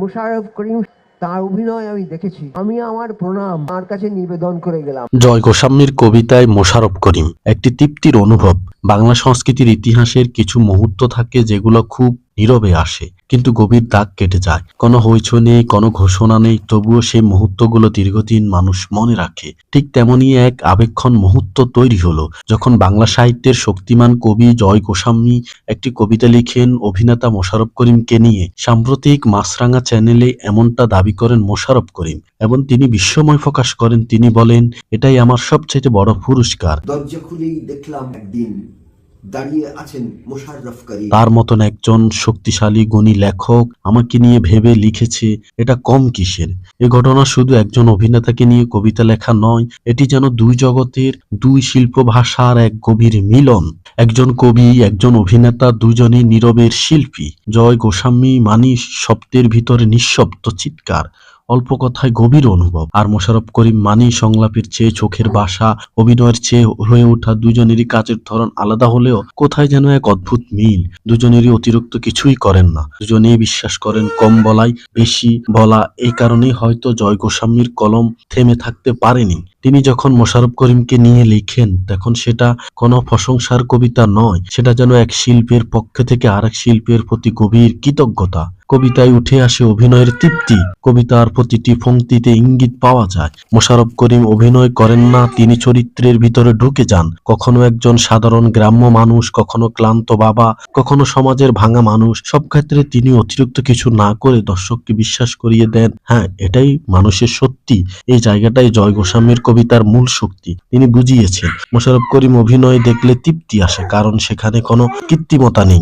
মোশাররফ করিম তার অভিনয় আমি দেখেছি। আমি আমার প্রণাম তার কাছে নিবেদন করে গেলাম। জয় গোস্বামীর কবিতায় মোশাররফ করিম একটি তৃপ্তির অনুভব। বাংলা সংস্কৃতির ইতিহাসের কিছু মুহূর্ত থাকে যেগুলো খুব নীরবে আসে, কিন্তু গভীর দাগ কেটে যায়। কোনো হইচই নেই, কোনো ঘোষণা নেই, তবুও সেই মুহূর্তগুলো দীর্ঘদিন মানুষ মনে রাখে। ঠিক তেমনই এক আবেগঘন মুহূর্ত তৈরি হলো যখন বাংলা সাহিত্যের শক্তিমান কবি জয় গোস্বামী একটি কবিতা লিখেন অভিনেতা মোশাররফ করিমকে নিয়ে। সাম্প্রতিক মাছরাঙা চ্যানেলে এমনটা দাবি করেন মোশাররফ করিম এবং তিনি বিস্ময় প্রকাশ করেন। তিনি বলেন, এটাই আমার সবচেয়ে বড় পুরস্কার। দরজা খুলেই দেখলাম একদিন দাঁড়িয়ে আছেন মোশাররফ করিম। তার মতন একজন শক্তিশালী গুণী লেখক আমাকে নিয়ে ভেবে লিখেছে, এটা কম কিসের। এ ঘটনা শুধু একজন অভিনেতাকে নিয়ে কবিতা লেখা নয়, এটি যেন দুই জগতের, দুই শিল্প ভাষার এক গভীর মিলন। একজন কবি, একজন অভিনেতা, দুজনই নীরবের শিল্পী। জয় গোস্বামী মানি শব্দের ভিতরে নিঃশব্দ চিৎকার, অল্প কথায় গভীর অনুভব। আর মোশাররফ করিম মানি সংলাপের চেয়ে চোখের ভাষা, অভিনয়ের চেয়ে হয়ে ওঠা। দুজনেরই কাজের ধরন আলাদা হলেও কোথায় যেন এক অদ্ভুত মিল। দুজনেরই অতিরিক্ত কিছুই করেন না, দুজনেই বিশ্বাস করেন কম বলাই বেশি বলা। এই কারণেই হয়তো জয় গোস্বামীর কলম থেমে থাকতে পারেনি। তিনি যখন মোশাররফ করিমকে নিয়ে লিখেন তখন সেটা কোনো প্রশংসার কবিতা নয়, সেটা যেন এক শিল্পের পক্ষ থেকে আরেক শিল্পের প্রতি গভীর কৃতজ্ঞতা। কবিতায় উঠে আসে অভিনয়ের তৃপ্তি, কবিতার প্রতিটি পংক্তিতে ইঙ্গিত পাওয়া যায়। মোশাররফ করিম অভিনয় করেন না, তিনি চরিত্রের ভিতরে ঢুকে যান। কখনো একজন সাধারণ গ্রাম্য মানুষ, কখনো ক্লান্ত বাবা, কখনো সমাজের ভাঙা মানুষ। সব ক্ষেত্রে তিনি অতিরিক্ত কিছু না করে দর্শককে বিশ্বাস করিয়ে দেন, হ্যাঁ এটাই মানুষের সত্যি। এই জায়গাটাই জয় গোস্বামীর কবিতার মূল শক্তি। তিনি বুঝিয়েছেন মোশাররফ করিম অভিনয় দেখলে তৃপ্তি আসে, কারণ সেখানে কোনো কৃত্রিমতা নেই।